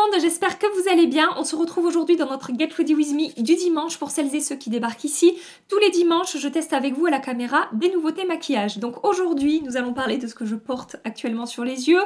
monde, j'espère que vous allez bien. On se retrouve aujourd'hui dans notre Get Ready With Me du dimanche pour celles et ceux qui débarquent ici. Tous les dimanches, je teste avec vous à la caméra des nouveautés maquillage. Donc aujourd'hui, nous allons parler de ce que je porte actuellement sur les yeux.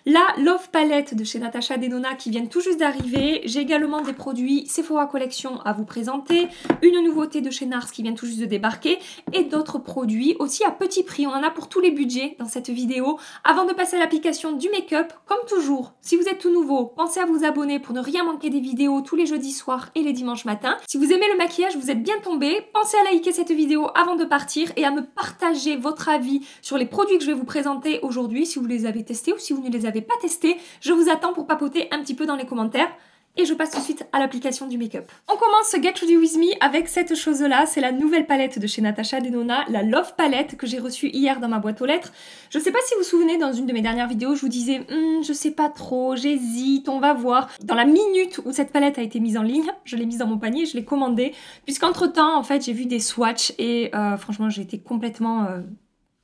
La Love Palette de chez Natasha Denona qui vient tout juste d'arriver. J'ai également des produits Sephora Collection à vous présenter. Une nouveauté de chez NARS qui vient tout juste de débarquer. Et d'autres produits aussi à petit prix. On en a pour tous les budgets dans cette vidéo. Avant de passer à l'application du make-up, comme toujours, si vous êtes tout nouveau, pensez à vous abonner pour ne rien manquer des vidéos tous les jeudis soirs et les dimanches matins. Si vous aimez le maquillage, vous êtes bien tombé. Pensez à liker cette vidéo avant de partir et à me partager votre avis sur les produits que je vais vous présenter aujourd'hui, si vous les avez testés ou si vous ne les avez pas testés. Je vous attends pour papoter un petit peu dans les commentaires. Et je passe tout de suite à l'application du make-up. On commence ce Get Ready With Me avec cette chose-là. C'est la nouvelle palette de chez Natasha Denona, la Love Palette que j'ai reçue hier dans ma boîte aux lettres. Je ne sais pas si vous vous souvenez, dans une de mes dernières vidéos, je vous disais je sais pas trop, j'hésite, on va voir. Dans la minute où cette palette a été mise en ligne, je l'ai mise dans mon panier, je l'ai commandée. Puisqu'entre-temps, en fait, j'ai vu des swatchs et franchement, j'ai été complètement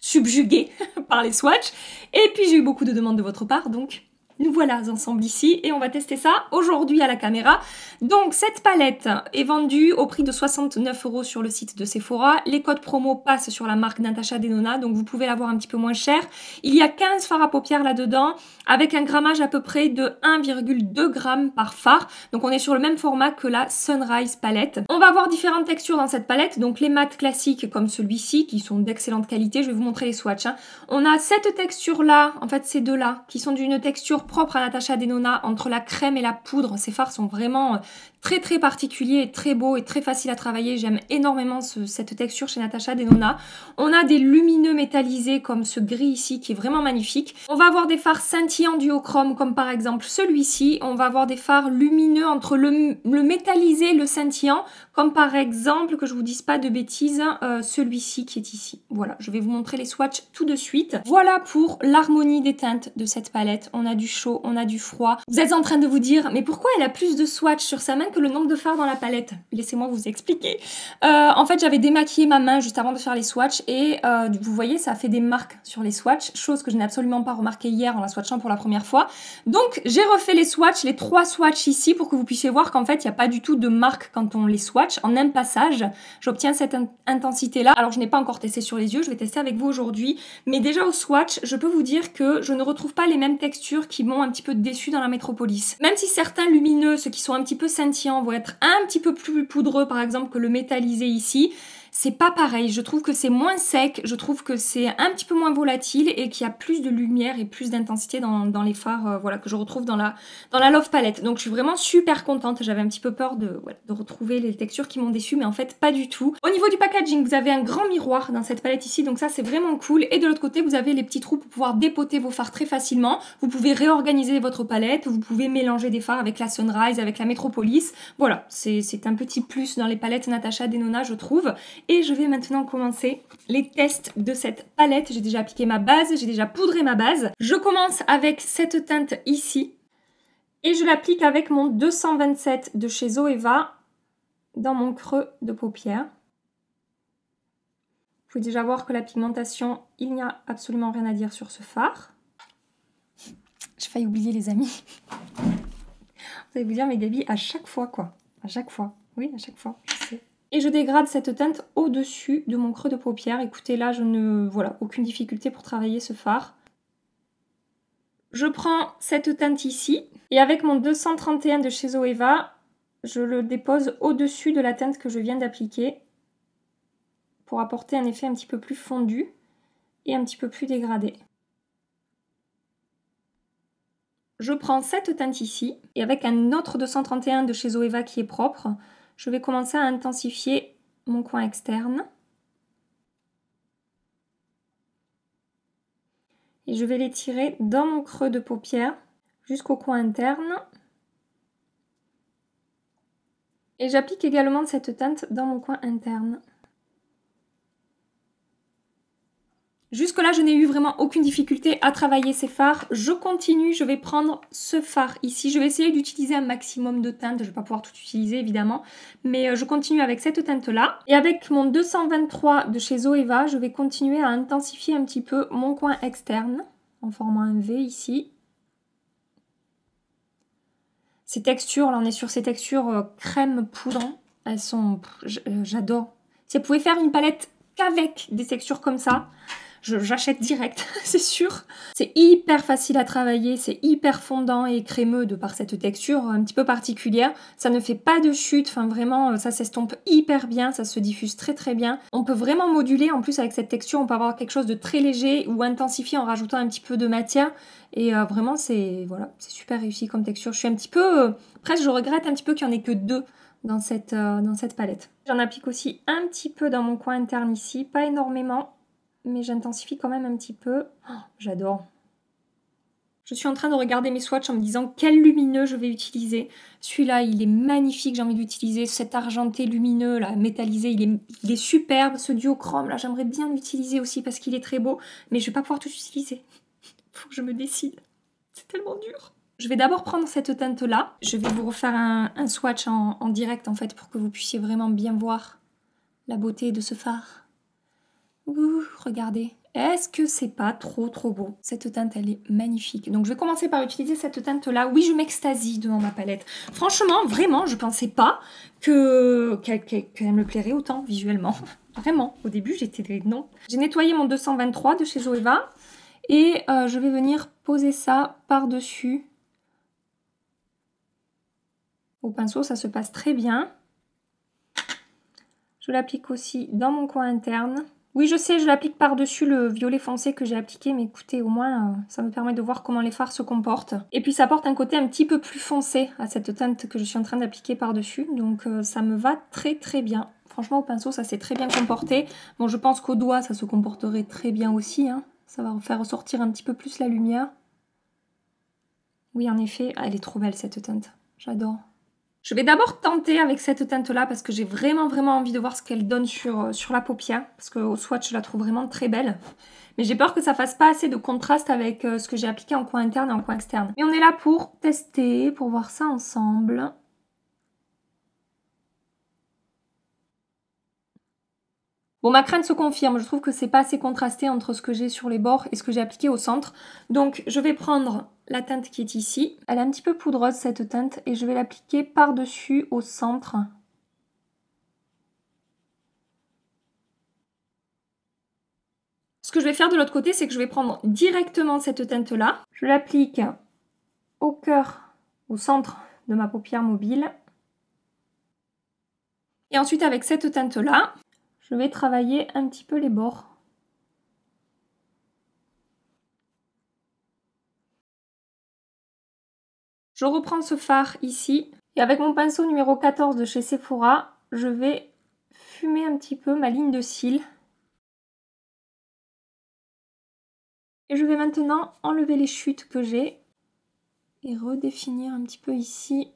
subjuguée par les swatchs. Et puis, j'ai eu beaucoup de demandes de votre part, donc nous voilà ensemble ici et on va tester ça aujourd'hui à la caméra. Donc cette palette est vendue au prix de 69 € sur le site de Sephora. Les codes promo passent sur la marque Natasha Denona, donc vous pouvez l'avoir un petit peu moins cher. Il y a 15 fards à paupières là-dedans avec un grammage à peu près de 1,2 g par fard. Donc on est sur le même format que la Sunrise palette. On va avoir différentes textures dans cette palette, donc les mats classiques comme celui-ci qui sont d'excellente qualité. Je vais vous montrer les swatchs. On a cette texture là, en fait ces deux là, qui sont d'une texture propre à Natasha Denona entre la crème et la poudre. Ces fards sont vraiment très particuliers, très beaux et très faciles à travailler. J'aime énormément cette texture chez Natasha Denona. On a des lumineux métallisés comme ce gris ici qui est vraiment magnifique. On va avoir des fards scintillants duochrome comme par exemple celui-ci. On va avoir des fards lumineux entre le métallisé et le scintillant comme par exemple, que je vous dise pas de bêtises, celui-ci qui est ici. Voilà, je vais vous montrer les swatchs tout de suite. Voilà pour l'harmonie des teintes de cette palette. On a du chaud, on a du froid. Vous êtes en train de vous dire, mais pourquoi elle a plus de swatchs sur sa main que le nombre de fards dans la palette? Laissez-moi vous expliquer. En fait, j'avais démaquillé ma main juste avant de faire les swatchs et vous voyez, ça a fait des marques sur les swatchs, chose que je n'ai absolument pas remarqué hier en la swatchant pour la première fois. Donc, j'ai refait les swatchs, les 3 swatchs ici pour que vous puissiez voir qu'en fait, il n'y a pas du tout de marque quand on les swatch. En un passage, j'obtiens cette intensité-là. Alors, je n'ai pas encore testé sur les yeux, je vais tester avec vous aujourd'hui. Mais déjà au swatch, je peux vous dire que je ne retrouve pas les mêmes textures qui m'ont un petit peu déçue dans la métropolis. Même si certains lumineux, ceux qui sont un petit peu scintillants, vont être un petit peu plus poudreux, par exemple, que le métallisé ici, c'est pas pareil. Je trouve que c'est moins sec, je trouve que c'est un petit peu moins volatile et qu'il y a plus de lumière et plus d'intensité dans les fards voilà, que je retrouve dans la Love Palette. Donc je suis vraiment super contente. J'avais un petit peu peur de retrouver les textures qui m'ont déçue, mais en fait pas du tout. Au niveau du packaging, vous avez un grand miroir dans cette palette ici, donc ça c'est vraiment cool. Et de l'autre côté, vous avez les petits trous pour pouvoir dépoter vos fards très facilement. Vous pouvez réorganiser votre palette, vous pouvez mélanger des fards avec la Sunrise, avec la Metropolis. Voilà, c'est un petit plus dans les palettes Natasha Denona, je trouve. Et je vais maintenant commencer les tests de cette palette. J'ai déjà appliqué ma base, j'ai déjà poudré ma base. Je commence avec cette teinte ici. Et je l'applique avec mon 227 de chez Zoeva dans mon creux de paupière. Vous pouvez déjà voir que la pigmentation, il n'y a absolument rien à dire sur ce fard. J'ai failli oublier les amis. Vous allez vous dire, mais Gabi, à chaque fois quoi. À chaque fois. Oui, à chaque fois, je sais. Et je dégrade cette teinte au-dessus de mon creux de paupière. Écoutez, là, voilà, aucune difficulté pour travailler ce fard. Je prends cette teinte ici. Et avec mon 231 de chez Zoeva, je le dépose au-dessus de la teinte que je viens d'appliquer pour apporter un effet un petit peu plus fondu et un petit peu plus dégradé. Je prends cette teinte ici. Et avec un autre 231 de chez Zoeva qui est propre, je vais commencer à intensifier mon coin externe. Et je vais l'étirer dans mon creux de paupière jusqu'au coin interne. Et j'applique également cette teinte dans mon coin interne. Jusque là, je n'ai eu vraiment aucune difficulté à travailler ces fards. Je continue, je vais prendre ce fard ici. Je vais essayer d'utiliser un maximum de teintes. Je ne vais pas pouvoir tout utiliser évidemment. Mais je continue avec cette teinte-là. Et avec mon 223 de chez Zoeva, je vais continuer à intensifier un petit peu mon coin externe en formant un V ici. Ces textures, là on est sur ces textures crème poudre. Elles sont... J'adore. Si elle pouvait faire une palette qu'avec des textures comme ça, j'achète direct, c'est sûr. C'est hyper facile à travailler, c'est hyper fondant et crémeux de par cette texture un petit peu particulière. Ça ne fait pas de chute, enfin vraiment, ça s'estompe hyper bien, ça se diffuse très très bien. On peut vraiment moduler, en plus avec cette texture, on peut avoir quelque chose de très léger ou intensifié en rajoutant un petit peu de matière. Et vraiment, c'est voilà, c'est super réussi comme texture. Je suis un petit peu... presque, je regrette un petit peu qu'il n'y en ait que 2 dans cette palette. J'en applique aussi un petit peu dans mon coin interne ici, pas énormément. Mais j'intensifie quand même un petit peu. Oh, j'adore. Je suis en train de regarder mes swatchs en me disant quel lumineux je vais utiliser. Celui-là, il est magnifique, j'ai envie d'utiliser. Cet argenté lumineux, là, métallisé, il est superbe. Ce duochrome, là, j'aimerais bien l'utiliser aussi parce qu'il est très beau. Mais je vais pas pouvoir tout utiliser. Faut que je me décide. C'est tellement dur. Je vais d'abord prendre cette teinte-là. Je vais vous refaire un swatch en direct, en fait, pour que vous puissiez vraiment bien voir la beauté de ce fard. Ouh, regardez, est-ce que c'est pas trop beau? Cette teinte, elle est magnifique. Donc je vais commencer par utiliser cette teinte-là. Oui, je m'extasie devant ma palette. Franchement, vraiment, je pensais pas qu'elle me plairait autant visuellement. Vraiment, au début, j'étais non. J'ai nettoyé mon 223 de chez Zoeva et je vais venir poser ça par-dessus. Au pinceau, ça se passe très bien. Je l'applique aussi dans mon coin interne. Oui, je sais, je l'applique par-dessus le violet foncé que j'ai appliqué, mais écoutez, au moins, ça me permet de voir comment les fards se comportent. Et puis, ça apporte un côté un petit peu plus foncé à cette teinte que je suis en train d'appliquer par-dessus. Donc, ça me va très très bien. Franchement, au pinceau, ça s'est très bien comporté. Bon, je pense qu'au doigt, ça se comporterait très bien aussi. Hein. Ça va faire ressortir un petit peu plus la lumière. Oui, en effet, elle est trop belle cette teinte. J'adore. Je vais d'abord tenter avec cette teinte-là parce que j'ai vraiment envie de voir ce qu'elle donne sur la paupière. Parce qu'au swatch, je la trouve vraiment très belle. Mais j'ai peur que ça fasse pas assez de contraste avec ce que j'ai appliqué en coin interne et en coin externe. Mais on est là pour tester, pour voir ça ensemble. Bon, ma crainte se confirme, je trouve que c'est pas assez contrasté entre ce que j'ai sur les bords et ce que j'ai appliqué au centre. Donc je vais prendre la teinte qui est ici. Elle est un petit peu poudreuse cette teinte et je vais l'appliquer par-dessus au centre. Ce que je vais faire de l'autre côté, c'est que je vais prendre directement cette teinte-là. Je l'applique au cœur, au centre de ma paupière mobile. Et ensuite avec cette teinte-là, je vais travailler un petit peu les bords. Je reprends ce fard ici et avec mon pinceau numéro 14 de chez Sephora, je vais fumer un petit peu ma ligne de cils. Et je vais maintenant enlever les chutes que j'ai et redéfinir un petit peu ici.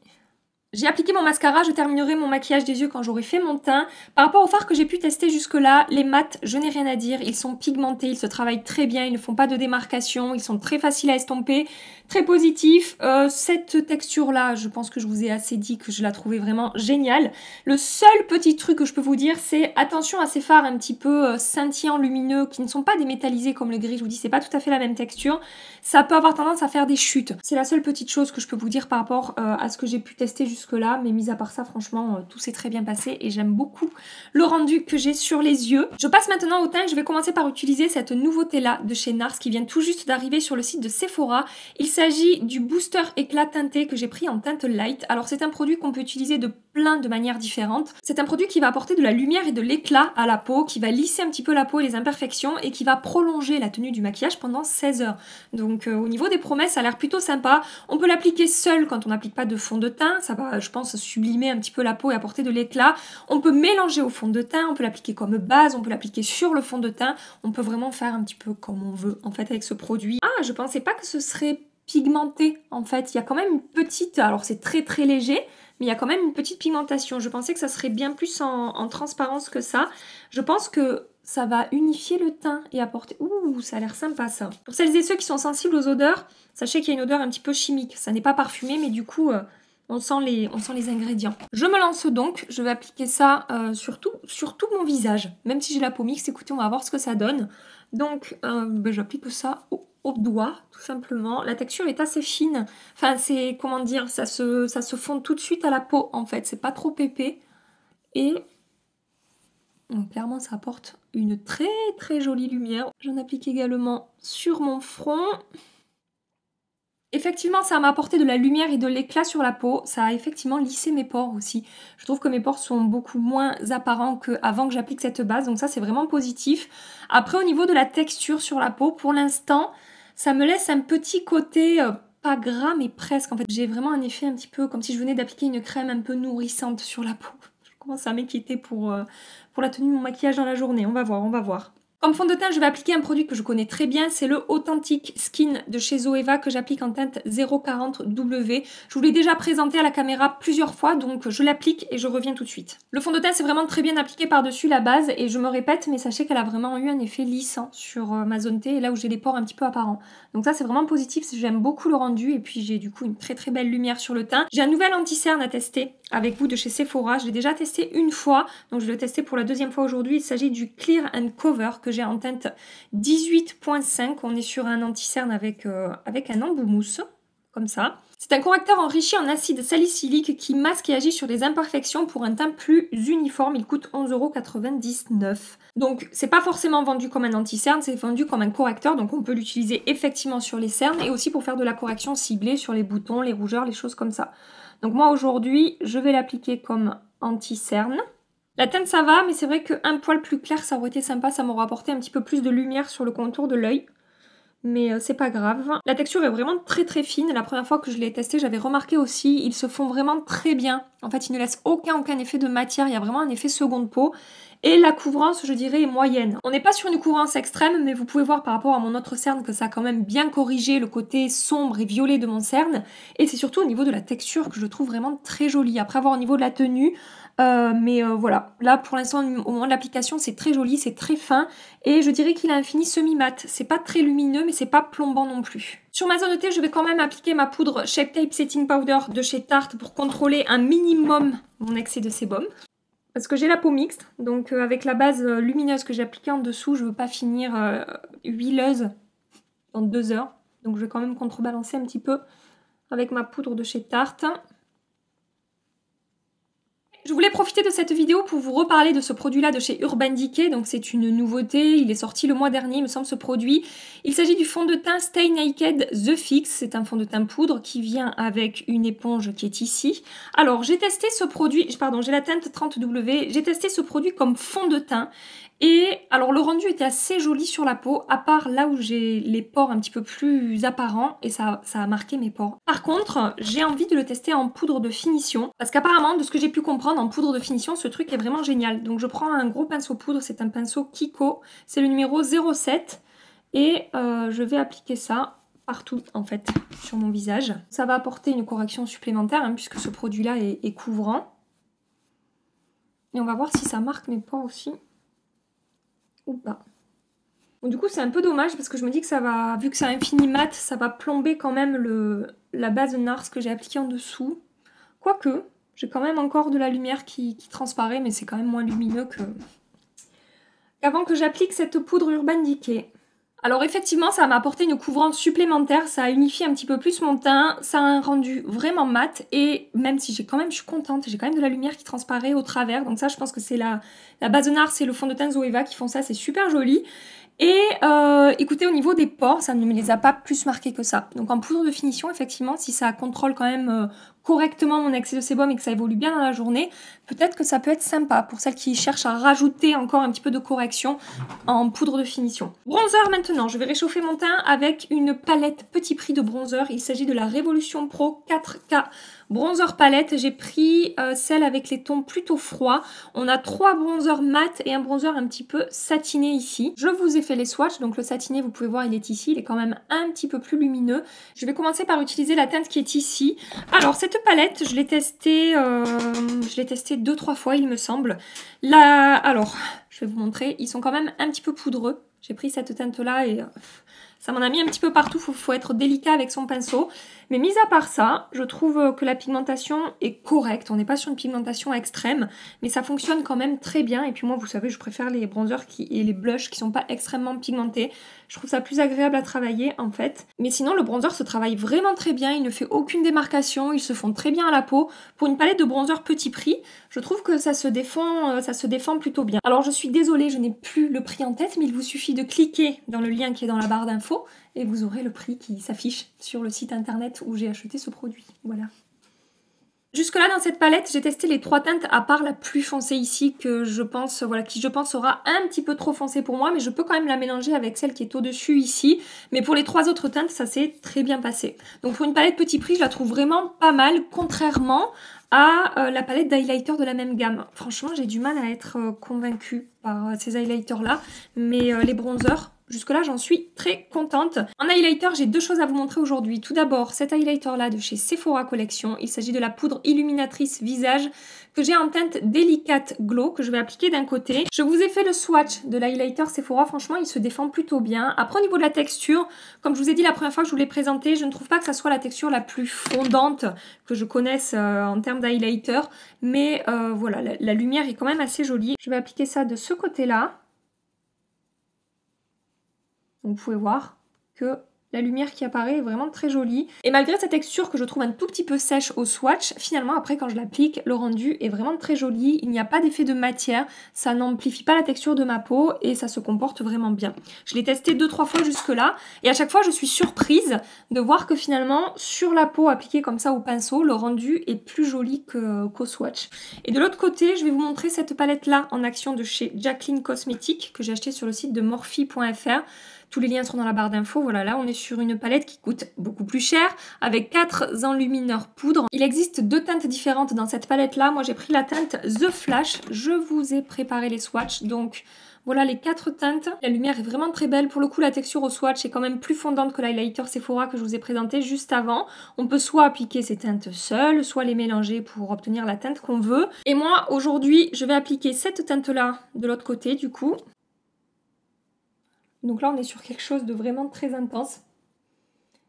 J'ai appliqué mon mascara, je terminerai mon maquillage des yeux quand j'aurai fait mon teint. Par rapport aux fards que j'ai pu tester jusque-là, les mats, je n'ai rien à dire. Ils sont pigmentés, ils se travaillent très bien, ils ne font pas de démarcation, ils sont très faciles à estomper, très positifs. Cette texture-là, je pense que je vous ai assez dit que je la trouvais vraiment géniale. Le seul petit truc que je peux vous dire, c'est attention à ces fards un petit peu scintillants, lumineux, qui ne sont pas démétallisés comme le gris. Je vous dis, c'est pas tout à fait la même texture. Ça peut avoir tendance à faire des chutes. C'est la seule petite chose que je peux vous dire par rapport à ce que j'ai pu tester jusque-là, mais mis à part ça, franchement, tout s'est très bien passé et j'aime beaucoup le rendu que j'ai sur les yeux. Je passe maintenant au teint et je vais commencer par utiliser cette nouveauté-là de chez NARS qui vient tout juste d'arriver sur le site de Sephora. Il s'agit du Booster Éclat teinté que j'ai pris en teinte light. Alors c'est un produit qu'on peut utiliser de plein de manières différentes. C'est un produit qui va apporter de la lumière et de l'éclat à la peau, qui va lisser un petit peu la peau et les imperfections et qui va prolonger la tenue du maquillage pendant 16 heures. Donc au niveau des promesses, ça a l'air plutôt sympa. On peut l'appliquer seul quand on n'applique pas de fond de teint. Ça va, je pense, sublimer un petit peu la peau et apporter de l'éclat. On peut mélanger au fond de teint, on peut l'appliquer comme base, on peut l'appliquer sur le fond de teint. On peut vraiment faire un petit peu comme on veut en fait avec ce produit. Ah, je pensais pas que ce serait pigmenté en fait. Il y a quand même une petite, alors c'est très léger, mais il y a quand même une petite pigmentation. Je pensais que ça serait bien plus en transparence que ça. Je pense que ça va unifier le teint et apporter... Ouh, ça a l'air sympa ça. Pour celles et ceux qui sont sensibles aux odeurs, sachez qu'il y a une odeur un petit peu chimique. Ça n'est pas parfumé, mais du coup... on sent les ingrédients. Je me lance donc, je vais appliquer ça sur tout mon visage. Même si j'ai la peau mixte, écoutez, on va voir ce que ça donne. Donc, j'applique ça au doigt, tout simplement. La texture est assez fine. Enfin, c'est, comment dire, ça se fond tout de suite à la peau, en fait. C'est pas trop épais. Et donc, clairement, ça apporte une très très jolie lumière. J'en applique également sur mon front. Effectivement, ça m'a apporté de la lumière et de l'éclat sur la peau. Ça a effectivement lissé mes pores aussi. Je trouve que mes pores sont beaucoup moins apparents qu'avant que j'applique cette base. Donc ça, c'est vraiment positif. Après, au niveau de la texture sur la peau, pour l'instant, ça me laisse un petit côté pas gras, mais presque. En fait, j'ai vraiment un effet un petit peu comme si je venais d'appliquer une crème un peu nourrissante sur la peau. Je commence à m'inquiéter pour la tenue de mon maquillage dans la journée. On va voir, on va voir. Comme fond de teint, je vais appliquer un produit que je connais très bien, c'est le Authentic Skin de chez Zoeva que j'applique en teinte 040W. Je vous l'ai déjà présenté à la caméra plusieurs fois, donc je l'applique et je reviens tout de suite. Le fond de teint, c'est vraiment très bien appliqué par-dessus la base et je me répète, mais sachez qu'elle a vraiment eu un effet lissant sur ma zone T et là où j'ai les pores un petit peu apparents. Donc ça, c'est vraiment positif, j'aime beaucoup le rendu et puis j'ai du coup une très très belle lumière sur le teint. J'ai un nouvel anti-cerne à tester avec vous de chez Sephora. Je l'ai déjà testé une fois, donc je vais le tester pour la deuxième fois aujourd'hui. Il s'agit du Clear and Cover que j'ai en teinte 18.5. On est sur un anti-cerne avec un embout mousse, comme ça. C'est un correcteur enrichi en acide salicylique qui masque et agit sur les imperfections pour un teint plus uniforme. Il coûte 11,99 €. Donc c'est pas forcément vendu comme un anti-cerne, c'est vendu comme un correcteur. Donc on peut l'utiliser effectivement sur les cernes et aussi pour faire de la correction ciblée sur les boutons, les rougeurs, les choses comme ça. Donc moi aujourd'hui, je vais l'appliquer comme anti-cerne. La teinte ça va, mais c'est vrai qu'un poil plus clair ça aurait été sympa, ça m'aurait apporté un petit peu plus de lumière sur le contour de l'œil. Mais c'est pas grave. La texture est vraiment très très fine. La première fois que je l'ai testé, j'avais remarqué aussi, ils se font vraiment très bien. En fait, ils ne laissent aucun effet de matière, il y a vraiment un effet seconde peau. Et la couvrance, je dirais, est moyenne. On n'est pas sur une couvrance extrême, mais vous pouvez voir par rapport à mon autre cerne que ça a quand même bien corrigé le côté sombre et violet de mon cerne. Et c'est surtout au niveau de la texture que je trouve vraiment très jolie. Après avoir au niveau de la tenue, voilà. Là, pour l'instant, au moment de l'application, c'est très joli, c'est très fin. Et je dirais qu'il a un fini semi-mat. C'est pas très lumineux, mais c'est pas plombant non plus. Sur ma zone de T, je vais quand même appliquer ma poudre Shape Tape Setting Powder de chez Tarte pour contrôler un minimum mon excès de sébum. Parce que j'ai la peau mixte, donc avec la base lumineuse que j'ai appliquée en dessous, je veux pas finir huileuse dans 2 heures. Donc je vais quand même contrebalancer un petit peu avec ma poudre de chez Tarte. Je voulais profiter de cette vidéo pour vous reparler de ce produit-là de chez Urban Decay. Donc c'est une nouveauté, il est sorti le mois dernier, il me semble, ce produit. Il s'agit du fond de teint Stay Naked The Fix. C'est un fond de teint poudre qui vient avec une éponge qui est ici. Alors j'ai testé ce produit, pardon, j'ai la teinte 30W. J'ai testé ce produit comme fond de teint. Et alors le rendu était assez joli sur la peau, à part là où j'ai les pores un petit peu plus apparents et ça a marqué mes pores. Par contre, j'ai envie de le tester en poudre de finition parce qu'apparemment, de ce que j'ai pu comprendre, en poudre de finition, ce truc est vraiment génial. Donc je prends un gros pinceau poudre, c'est un pinceau Kiko, c'est le numéro 07 et je vais appliquer ça partout en fait sur mon visage. Ça va apporter une correction supplémentaire hein, puisque ce produit-là est couvrant. Et on va voir si ça marque mes pores aussi. Ou pas. Bon, du coup c'est un peu dommage parce que je me dis que ça va, vu que c'est un fini mat, ça va plomber quand même la base NARS que j'ai appliquée en dessous. Quoique, j'ai quand même encore de la lumière qui transparaît, mais c'est quand même moins lumineux qu'avant que j'applique cette poudre Urban Decay. Alors effectivement, ça m'a apporté une couvrance supplémentaire, ça a unifié un petit peu plus mon teint, ça a un rendu vraiment mat et même si je suis contente, j'ai quand même de la lumière qui transparaît au travers. Donc ça, je pense que c'est la base NARS et le fond de teint Zoeva qui font ça, c'est super joli. Et écoutez, au niveau des pores, ça ne me les a pas plus marqués que ça. Donc en poudre de finition, effectivement, si ça contrôle quand même correctement mon excès de sébum et que ça évolue bien dans la journée, peut-être que ça peut être sympa pour celles qui cherchent à rajouter encore un petit peu de correction en poudre de finition. Bronzer maintenant, je vais réchauffer mon teint avec une palette petit prix de bronzer. Il s'agit de la Révolution Pro 4K bronzer palette. J'ai pris celle avec les tons plutôt froids. On a 3 bronzers mat et un bronzer un petit peu satiné ici. Je vous ai fait les swatchs, donc le satiné, vous pouvez voir, il est ici. Il est quand même un petit peu plus lumineux. Je vais commencer par utiliser la teinte qui est ici. Alors, cette palette, je l'ai testée 2-3 fois, il me semble. Alors, je vais vous montrer. Ils sont quand même un petit peu poudreux. J'ai pris cette teinte-là et Ça m'en a mis un petit peu partout, faut être délicat avec son pinceau. Mais mis à part ça, je trouve que la pigmentation est correcte. On n'est pas sur une pigmentation extrême, mais ça fonctionne quand même très bien. Et puis moi, vous savez, je préfère les bronzers et les blushs qui sont pas extrêmement pigmentés. Je trouve ça plus agréable à travailler en fait. Mais sinon, le bronzer se travaille vraiment très bien. Il ne fait aucune démarcation. Ils se font très bien à la peau. Pour une palette de bronzer petit prix, je trouve que ça se défend plutôt bien. Alors je suis désolée, je n'ai plus le prix en tête, mais il vous suffit de cliquer dans le lien qui est dans la barre d'infos et vous aurez le prix qui s'affiche sur le site internet où j'ai acheté ce produit. Voilà. Jusque là dans cette palette, j'ai testé les 3 teintes à part la plus foncée ici que je pense, voilà, qui je pense sera un petit peu trop foncée pour moi, mais je peux quand même la mélanger avec celle qui est au-dessus ici. Mais pour les 3 autres teintes, ça s'est très bien passé. Donc pour une palette petit prix, je la trouve vraiment pas mal, contrairement à la palette d'highlighter de la même gamme. Franchement, j'ai du mal à être convaincue par ces highlighters là, mais les bronzers, jusque là j'en suis très contente. En highlighter, j'ai 2 choses à vous montrer aujourd'hui. Tout d'abord, cet highlighter là de chez Sephora Collection. Il s'agit de la poudre illuminatrice visage que j'ai en teinte délicate glow que je vais appliquer d'un côté. Je vous ai fait le swatch de l'highlighter Sephora, franchement il se défend plutôt bien. Après au niveau de la texture, comme je vous ai dit la première fois que je vous l'ai présenté, je ne trouve pas que ça soit la texture la plus fondante que je connaisse en termes d'highlighter, mais voilà, la lumière est quand même assez jolie. Je vais appliquer ça de ce côté-là. Donc vous pouvez voir que la lumière qui apparaît est vraiment très jolie. Et malgré cette texture que je trouve un tout petit peu sèche au swatch, finalement après quand je l'applique, le rendu est vraiment très joli. Il n'y a pas d'effet de matière, ça n'amplifie pas la texture de ma peau et ça se comporte vraiment bien. Je l'ai testé 2-3 fois jusque là et à chaque fois je suis surprise de voir que finalement sur la peau appliquée comme ça au pinceau, le rendu est plus joli qu'au swatch. Et de l'autre côté, je vais vous montrer cette palette là en action de chez Jaclyn Cosmetics que j'ai acheté sur le site de morphe.fr. Tous les liens seront dans la barre d'infos. Voilà, là on est sur une palette qui coûte beaucoup plus cher avec 4 enlumineurs poudre. Il existe 2 teintes différentes dans cette palette là. Moi j'ai pris la teinte The Flash. Je vous ai préparé les swatchs. Donc voilà les 4 teintes. La lumière est vraiment très belle. Pour le coup la texture au swatch est quand même plus fondante que l'highlighter Sephora que je vous ai présenté juste avant. On peut soit appliquer ces teintes seules, soit les mélanger pour obtenir la teinte qu'on veut. Et moi aujourd'hui je vais appliquer cette teinte là de l'autre côté du coup. Donc là, on est sur quelque chose de vraiment très intense.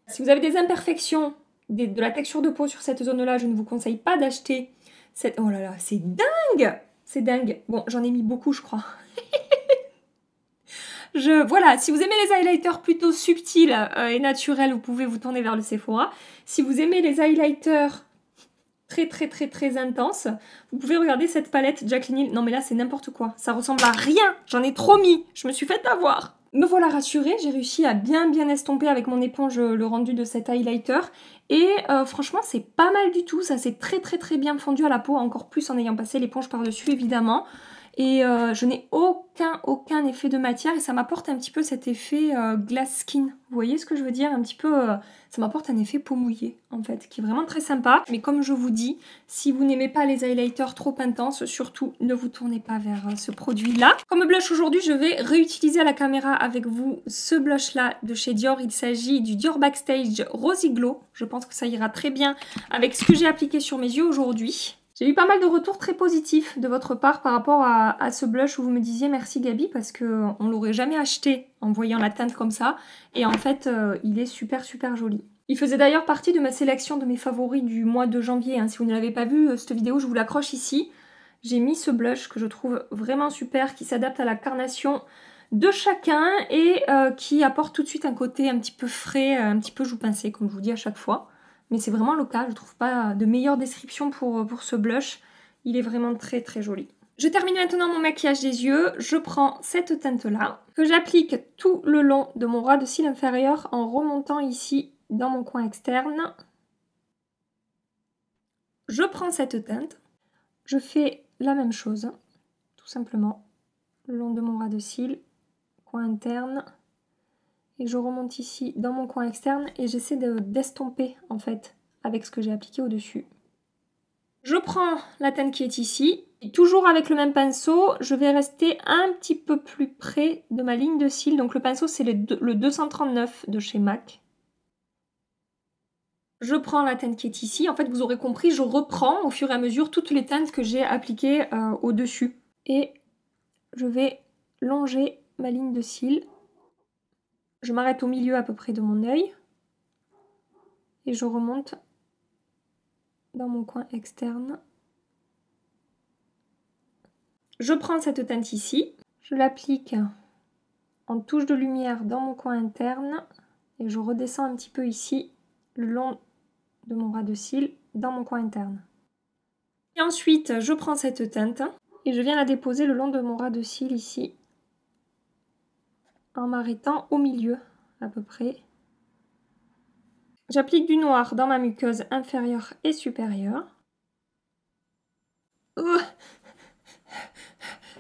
Si vous avez des imperfections, de la texture de peau sur cette zone-là, je ne vous conseille pas d'acheter cette... Oh là là, c'est dingue! C'est dingue. Bon, j'en ai mis beaucoup, je crois. Voilà, si vous aimez les highlighters plutôt subtils et naturels, vous pouvez vous tourner vers le Sephora. Si vous aimez les highlighters très intenses, vous pouvez regarder cette palette Jaclyn Hill. Non mais là, c'est n'importe quoi. Ça ressemble à rien. J'en ai trop mis. Je me suis fait avoir. Me voilà rassurée, j'ai réussi à bien estomper avec mon éponge le rendu de cet highlighter et franchement c'est pas mal du tout, ça s'est très bien fondu à la peau, encore plus en ayant passé l'éponge par-dessus évidemment. Et je n'ai aucun effet de matière et ça m'apporte un petit peu cet effet glass skin. Vous voyez ce que je veux dire? Un petit peu, ça m'apporte un effet peau mouillée en fait, qui est vraiment très sympa. Mais comme je vous dis, si vous n'aimez pas les highlighters trop intenses, surtout ne vous tournez pas vers ce produit-là. Comme blush aujourd'hui, je vais réutiliser à la caméra avec vous ce blush-là de chez Dior. Il s'agit du Dior Backstage Rosy Glow. Je pense que ça ira très bien avec ce que j'ai appliqué sur mes yeux aujourd'hui. J'ai eu pas mal de retours très positifs de votre part par rapport à ce blush où vous me disiez merci Gabi parce qu'on ne l'aurait jamais acheté en voyant la teinte comme ça et en fait il est super joli. Il faisait d'ailleurs partie de ma sélection de mes favoris du mois de janvier, hein. Si vous ne l'avez pas vu, cette vidéo je vous l'accroche ici. J'ai mis ce blush que je trouve vraiment super, qui s'adapte à la carnation de chacun et qui apporte tout de suite un côté un petit peu frais, un petit peu joue pincée comme je vous dis à chaque fois. Mais c'est vraiment le cas, je trouve pas de meilleure description pour ce blush. Il est vraiment très joli. Je termine maintenant mon maquillage des yeux. Je prends cette teinte-là, que j'applique tout le long de mon ras de cils inférieur en remontant ici dans mon coin externe. Je prends cette teinte, je fais la même chose, tout simplement, le long de mon ras de cils, coin interne. Et je remonte ici dans mon coin externe et j'essaie d'estomper en fait avec ce que j'ai appliqué au-dessus. Je prends la teinte qui est ici et toujours avec le même pinceau, je vais rester un petit peu plus près de ma ligne de cils. Donc le pinceau c'est le 239 de chez MAC. Je prends la teinte qui est ici. En fait vous aurez compris, je reprends au fur et à mesure toutes les teintes que j'ai appliquées au-dessus. Et je vais longer ma ligne de cils Je m'arrête au milieu à peu près de mon œil. Et je remonte dans mon coin externe. Je prends cette teinte ici. Je l'applique en touche de lumière dans mon coin interne. Et je redescends un petit peu ici, le long de mon ras de cils, dans mon coin interne. Et ensuite, je prends cette teinte et je viens la déposer le long de mon ras de cils ici, en m'arrêtant au milieu à peu près. J'applique du noir dans ma muqueuse inférieure et supérieure.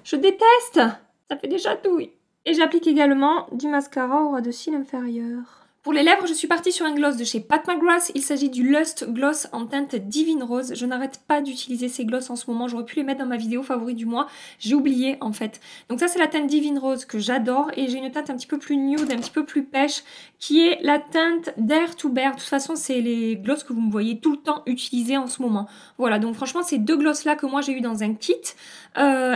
Je déteste! Ça fait des chatouilles. Et j'applique également du mascara au ras de cils inférieur. Pour les lèvres, je suis partie sur un gloss de chez Pat McGrath. Il s'agit du Lust Gloss en teinte Divine Rose. Je n'arrête pas d'utiliser ces gloss en ce moment. J'aurais pu les mettre dans ma vidéo favori du mois. J'ai oublié en fait. Donc ça, c'est la teinte Divine Rose que j'adore. Et j'ai une teinte un petit peu plus nude, un petit peu plus pêche, qui est la teinte Dare to Bear. De toute façon, c'est les gloss que vous me voyez tout le temps utiliser en ce moment. Voilà, donc franchement, ces deux gloss-là que moi j'ai eu dans un kit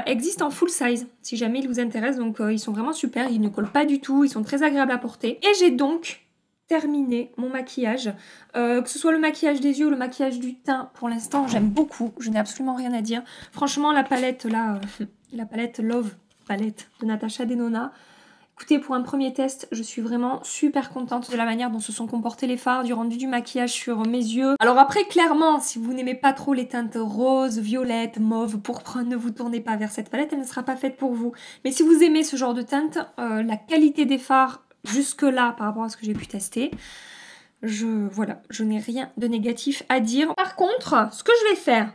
existent en full size, si jamais ils vous intéressent. Donc ils sont vraiment super. Ils ne collent pas du tout. Ils sont très agréables à porter. Et j'ai donc terminé mon maquillage, que ce soit le maquillage des yeux ou le maquillage du teint. Pour l'instant, j'aime beaucoup, je n'ai absolument rien à dire. Franchement, la palette là, la palette Love Palette de Natasha Denona, écoutez, pour un premier test, je suis vraiment super contente de la manière dont se sont comportés les fards, du rendu du maquillage sur mes yeux. Alors après, clairement, si vous n'aimez pas trop les teintes rose, violette, mauve, pourpre, ne vous tournez pas vers cette palette, elle ne sera pas faite pour vous. Mais si vous aimez ce genre de teinte, la qualité des fards jusque-là, par rapport à ce que j'ai pu tester, voilà, je n'ai rien de négatif à dire. Par contre, ce que je vais faire,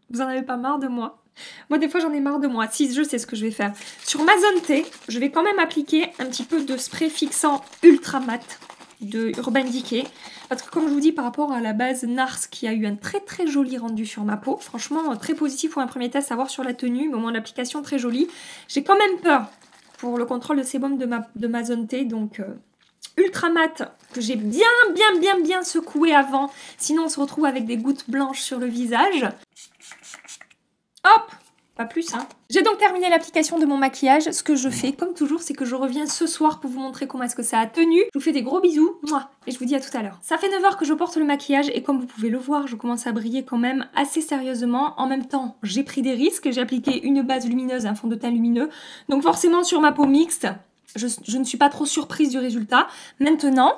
vous en avez pas marre de moi? Moi, des fois, j'en ai marre de moi. Si, je sais ce que je vais faire. Sur ma zone T, je vais quand même appliquer un petit peu de spray fixant ultra mat de Urban Decay. Parce que comme je vous dis, par rapport à la base NARS qui a eu un très très joli rendu sur ma peau, franchement, très positif pour un premier test, à voir sur la tenue, mais au moins l'application très jolie. J'ai quand même peur pour le contrôle de sébum de ma zone T, donc ultra mat que j'ai bien secoué avant, sinon on se retrouve avec des gouttes blanches sur le visage. Hop, pas plus hein. J'ai donc terminé l'application de mon maquillage. Ce que je fais, comme toujours, c'est que je reviens ce soir pour vous montrer comment est-ce que ça a tenu. Je vous fais des gros bisous, et je vous dis à tout à l'heure. Ça fait 9 heures que je porte le maquillage et comme vous pouvez le voir, je commence à briller quand même assez sérieusement. En même temps, j'ai pris des risques, j'ai appliqué une base lumineuse, un fond de teint lumineux. Donc forcément, sur ma peau mixte, je ne suis pas trop surprise du résultat. Maintenant,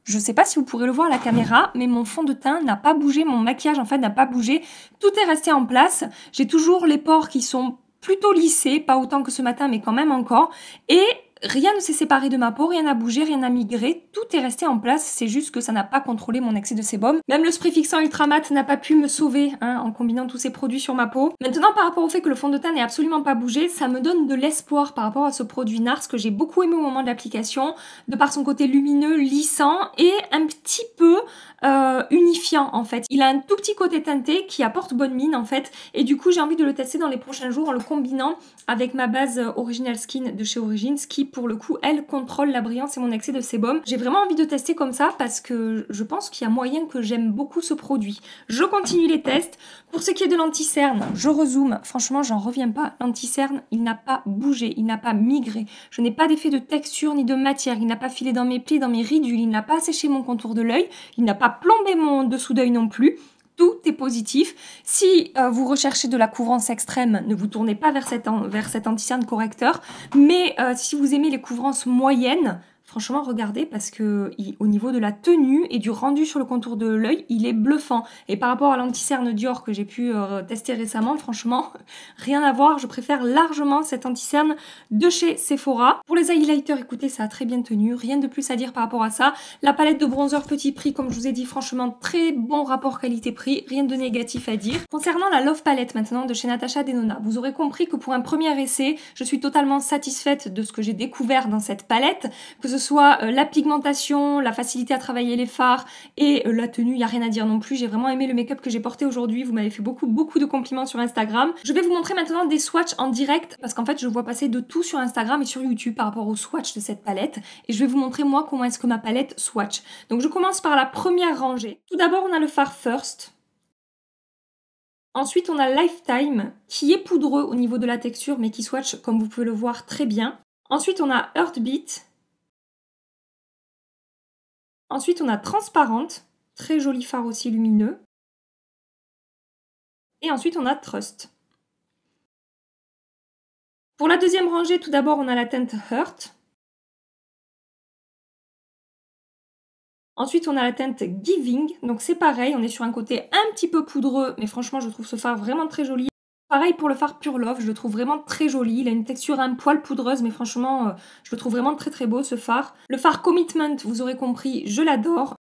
je ne sais pas si vous pourrez le voir à la caméra, mais mon fond de teint n'a pas bougé, mon maquillage en fait n'a pas bougé. Tout est resté en place. J'ai toujours les pores qui sont plutôt lissés, pas autant que ce matin, mais quand même encore. Et rien ne s'est séparé de ma peau, rien n'a bougé, rien n'a migré. Tout est resté en place, c'est juste que ça n'a pas contrôlé mon excès de sébum. Même le spray fixant ultra mat n'a pas pu me sauver en combinant tous ces produits sur ma peau. Maintenant, par rapport au fait que le fond de teint n'ait absolument pas bougé, ça me donne de l'espoir par rapport à ce produit NARS que j'ai beaucoup aimé au moment de l'application, de par son côté lumineux, lissant et un petit peu unifiant en fait. Il a un tout petit côté teinté qui apporte bonne mine en fait et du coup j'ai envie de le tester dans les prochains jours en le combinant avec ma base Original Skin de chez Origins qui pour le coup elle contrôle la brillance et mon excès de sébum. J'ai vraiment envie de tester comme ça parce que je pense qu'il y a moyen que j'aime beaucoup ce produit. Je continue les tests. Pour ce qui est de l'anti-cerne, je rezoome. Franchement j'en reviens pas. L'anti-cerne il n'a pas bougé, il n'a pas migré. Je n'ai pas d'effet de texture ni de matière. Il n'a pas filé dans mes plis, dans mes ridules. Il n'a pas asséché mon contour de l'œil. Il n'a pas plombé mon dessous d'œil non plus. Tout est positif. Si vous recherchez de la couvrance extrême, ne vous tournez pas vers cet anti-cerne correcteur. Mais si vous aimez les couvrances moyennes, franchement, regardez parce que au niveau de la tenue et du rendu sur le contour de l'œil, il est bluffant. Et par rapport à l'anti-cerne Dior que j'ai pu tester récemment, franchement, rien à voir. Je préfère largement cet anti-cerne de chez Sephora. Pour les highlighters, écoutez, ça a très bien tenu. Rien de plus à dire par rapport à ça. La palette de bronzer petit prix, comme je vous ai dit, franchement, très bon rapport qualité-prix. Rien de négatif à dire. Concernant la Love Palette maintenant de chez Natasha Denona, vous aurez compris que pour un premier essai, je suis totalement satisfaite de ce que j'ai découvert dans cette palette, que ce soit la pigmentation, la facilité à travailler les fards et la tenue, il n'y a rien à dire non plus. J'ai vraiment aimé le make-up que j'ai porté aujourd'hui. Vous m'avez fait beaucoup de compliments sur Instagram. Je vais vous montrer maintenant des swatchs en direct parce qu'en fait, je vois passer de tout sur Instagram et sur YouTube par rapport aux swatchs de cette palette. Et je vais vous montrer moi comment est-ce que ma palette swatch. Donc je commence par la première rangée. Tout d'abord, on a le fard First. Ensuite, on a Lifetime qui est poudreux au niveau de la texture mais qui swatch, comme vous pouvez le voir, très bien. Ensuite, on a Heartbeat. Ensuite, on a transparente, très joli fard aussi lumineux. Et ensuite, on a Trust. Pour la deuxième rangée, tout d'abord, on a la teinte Hurt. Ensuite, on a la teinte Giving. Donc c'est pareil, on est sur un côté un petit peu poudreux, mais franchement, je trouve ce fard vraiment très joli. Pareil pour le fard Pure Love, je le trouve vraiment très joli. Il a une texture un poil poudreuse, mais franchement, je le trouve vraiment très très beau ce fard. Le fard Commitment, vous aurez compris, je l'adore.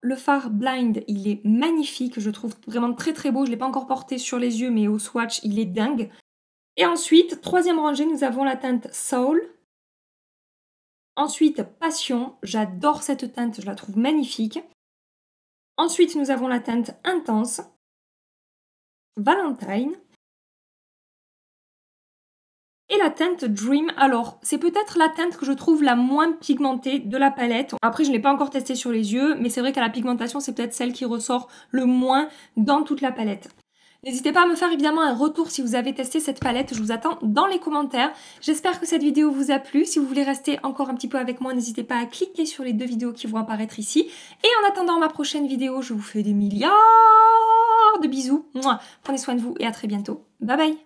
Le fard Blind, il est magnifique, je le trouve vraiment très très beau. Je ne l'ai pas encore porté sur les yeux, mais au swatch, il est dingue. Et ensuite, troisième rangée, nous avons la teinte Soul. Ensuite, Passion, j'adore cette teinte, je la trouve magnifique. Ensuite, nous avons la teinte Intense. Valentine. Et la teinte Dream, alors c'est peut-être la teinte que je trouve la moins pigmentée de la palette. Après je ne l'ai pas encore testée sur les yeux, mais c'est vrai qu'à la pigmentation c'est peut-être celle qui ressort le moins dans toute la palette. N'hésitez pas à me faire évidemment un retour si vous avez testé cette palette, je vous attends dans les commentaires. J'espère que cette vidéo vous a plu. Si vous voulez rester encore un petit peu avec moi, n'hésitez pas à cliquer sur les 2 vidéos qui vont apparaître ici. Et en attendant ma prochaine vidéo, je vous fais des milliards de bisous. Mouah. Prenez soin de vous et à très bientôt. Bye bye.